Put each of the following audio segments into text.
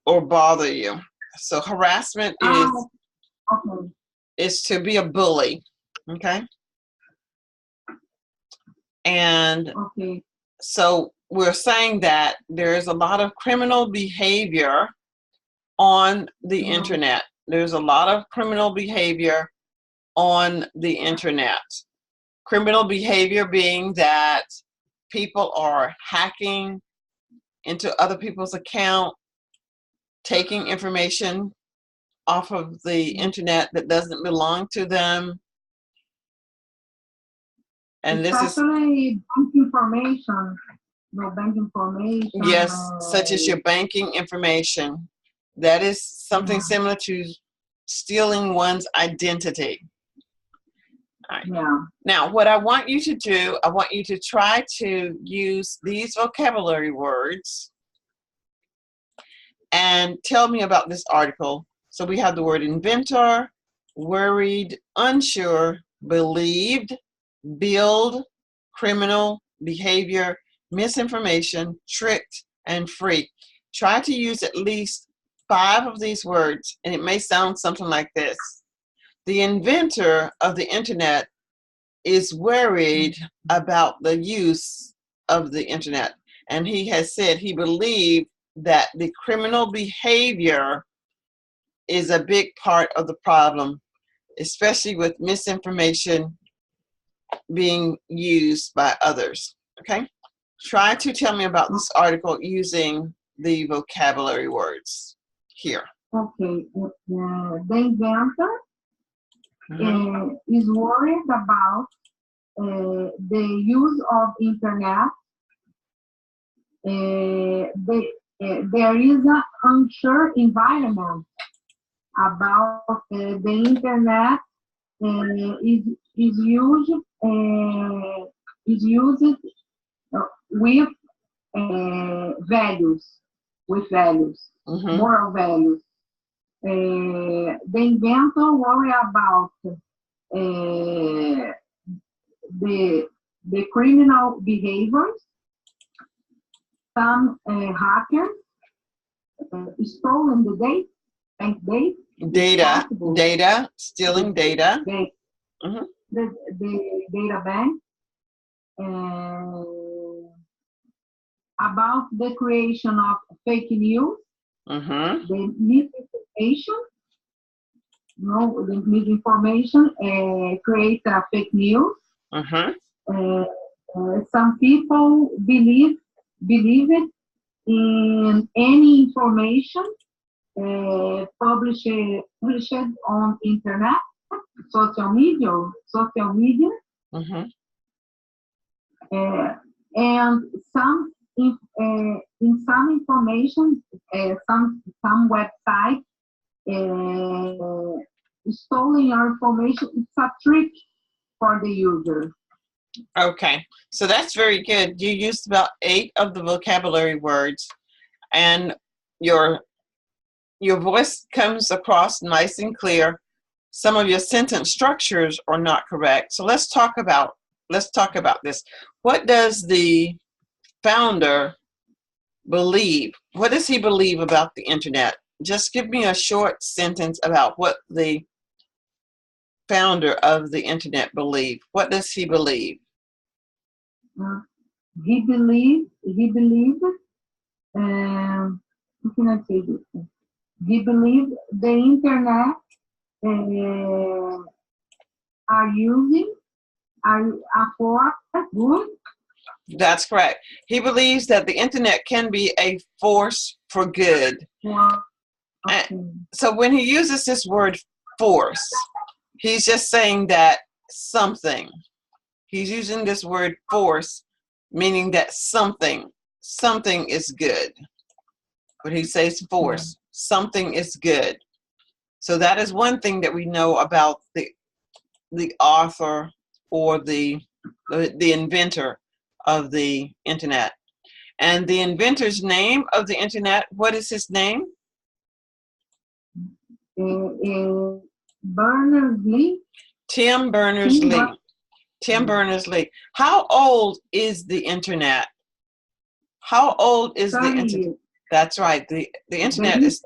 or bother you. So harassment Okay. is to be a bully, okay? And Okay. so we're saying that there's a lot of criminal behavior on the internet. There's a lot of criminal behavior on the internet. Criminal behavior being that people are hacking into other people's account, taking information off of the internet that doesn't belong to them. And this is especially bank information, bank information. yes, such as your banking information. That is something similar to stealing one's identity. All right. Yeah. Now, what I want you to do, I want you to try to use these vocabulary words and tell me about this article. So we have the word inventor, worried, unsure, believed, build, criminal, behavior, misinformation, tricked, and free. Try to use at least 5 of these words, and it may sound something like this. The inventor of the internet is worried about the use of the internet, and he has said he believed that the criminal behavior is a big part of the problem, especially with misinformation being used by others. Okay? Try to tell me about this article using the vocabulary words here. Okay. The inventor is worried about the use of internet. There is an unsure environment about the internet is used with values, moral values. The inventor worry about the criminal behaviors. Some hackers stolen the bank data, stealing data. The data bank. About the creation of fake news, the misinformation. The misinformation creates a fake news. Some people believe it in any information published on internet, social media, and some in some information, some website stealing your information. It's a trick for the user. Okay, so that's very good. You used about 8 of the vocabulary words, and your voice comes across nice and clear. Some of your sentence structures are not correct. So let's talk about this. What does the founder believe? What does he believe about the internet? Just give me a short sentence about what the founder of the internet believed. What does he believe? He believed. How can I say this? He believed the internet are for good. That's correct. He believes that the internet can be a force for good. Wow. Okay. So when he uses this word force, he's just saying that something. He's using this word force, meaning that something is good. When he says force, something is good. So that is one thing that we know about the author or the inventor of the internet. And the inventor's name of the internet, what is his name? Berners-Lee. Tim Berners-Lee. Tim Berners-Lee. How old is the internet? How old is the internet? That's right. The internet is.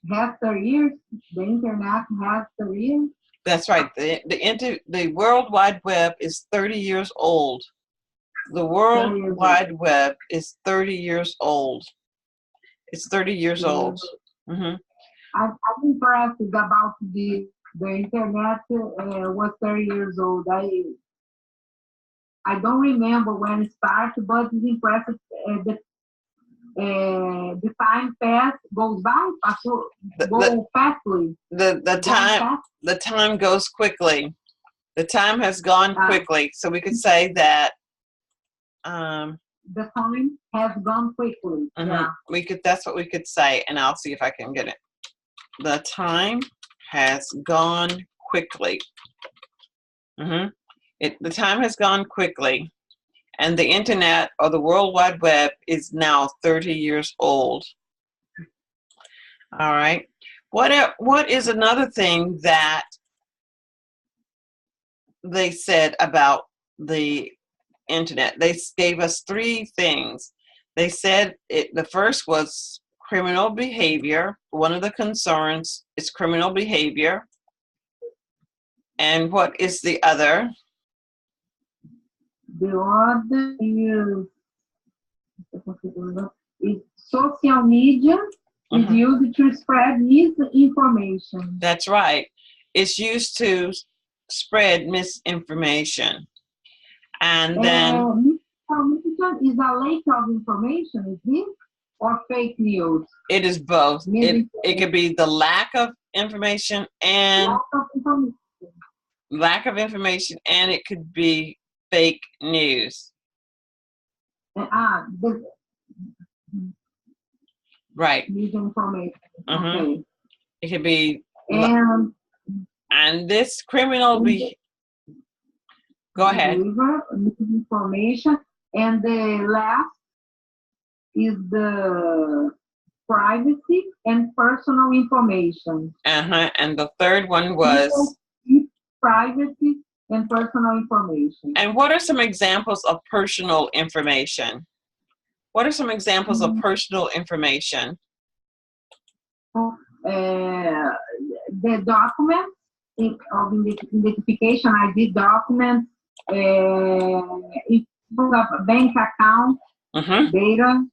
Have 30 years. The internet has 30 years. That's right. The World Wide Web is 30 years old. The World Wide Web is 30 years old. It's 30 years old. Mm-hmm. I'm impressed about the internet was 30 years old. I don't remember when it started, but it's impressive. The time goes by, fastly. The time goes quickly. The time has gone quickly. So we could say that. The time has gone quickly. Mm-hmm. Yeah. That's what we could say, and I'll see if I can get it. The time has gone quickly. Mm-hmm. The time has gone quickly, and the internet or the World Wide Web is now 30 years old. All right. What is another thing that they said about the internet? They gave us 3 things. They said the first was criminal behavior. One of the concerns is criminal behavior. And what is the other? The other is social media is used to spread misinformation. That's right. It's used to spread misinformation. And then misinformation is a lack of information, is it? Or fake news? It is both. It could be the lack of information and lack of information, and it could be fake news. Right. Misinformation. Mm-hmm. Okay. It could be. And this criminal Go ahead. Misinformation, and the last is the privacy and personal information. And the third one was privacy and personal information. And what are some examples of personal information? What are some examples of personal information? The documents of identification, ID documents, bank account data.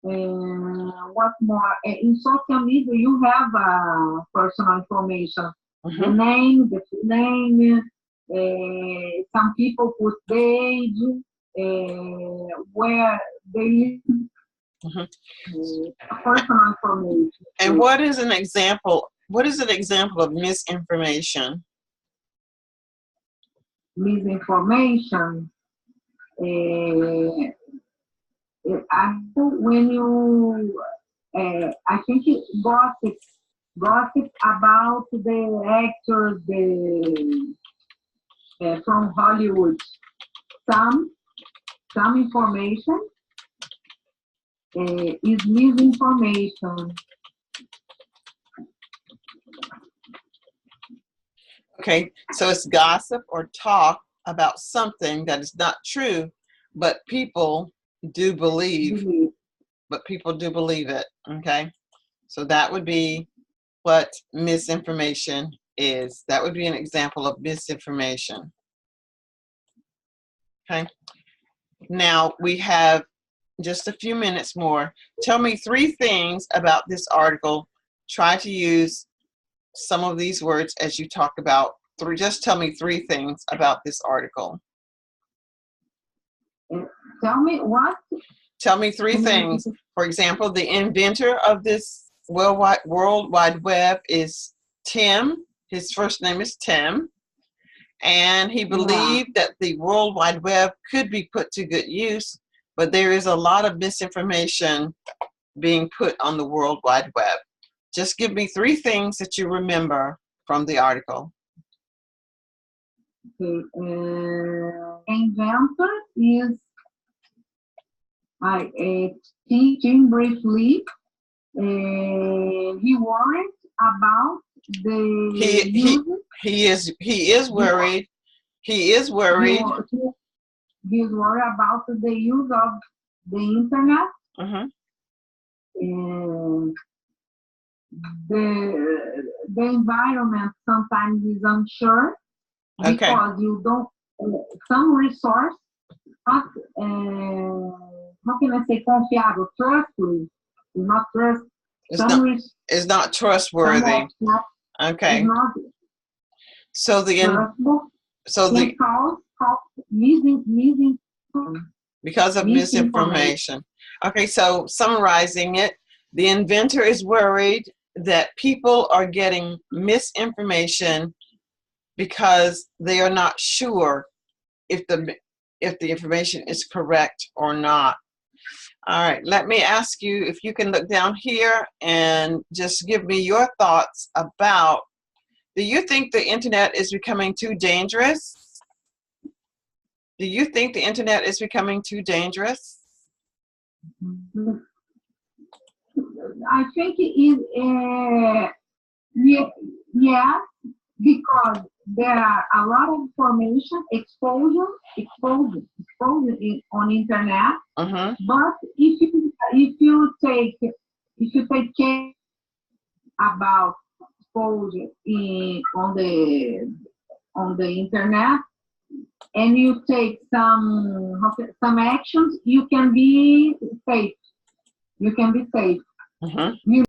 What more? In social media, you have personal information. The name, the full name. Some people put the age, where they personal information. And what is an example? What is an example of misinformation? Misinformation. When you, I think gossip about the actors, from Hollywood. Some information is misinformation. Okay, so it's gossip or talk about something that is not true, but people do believe. But people do believe it. Okay, so that would be what misinformation is. That would be an example of misinformation. Okay, now we have just a few minutes more. Tell me 3 things about this article. Try to use some of these words as you talk about. Just tell me 3 things about this article. Tell me what? Tell me 3 things. For example, the inventor of this World Wide Web is Tim. His first name is Tim. And he believed that the World Wide Web could be put to good use, but there is a lot of misinformation being put on the World Wide Web. Just give me 3 things that you remember from the article. Okay. Inventor is teaching briefly. He worried about the he is worried. He is worried. this worry about the use of the internet. Mm-hmm. And the environment sometimes is unsure Okay. because you don't some resource not how can I say confiável, trustworthy, not trust. It's not trustworthy. Okay. Is not So the trustable. so the cause missing because of misinformation. Okay, so summarizing it, the inventor is worried that people are getting misinformation because they are not sure if the information is correct or not. All right, let me ask you if you can look down here and just give me your thoughts about, do you think the internet is becoming too dangerous? Do you think the internet is becoming too dangerous? I think it is yes, because there are a lot of information exposure on internet. Mm-hmm. But if you take care about exposure on the internet, and you take some actions, you can be safe. Mm-hmm.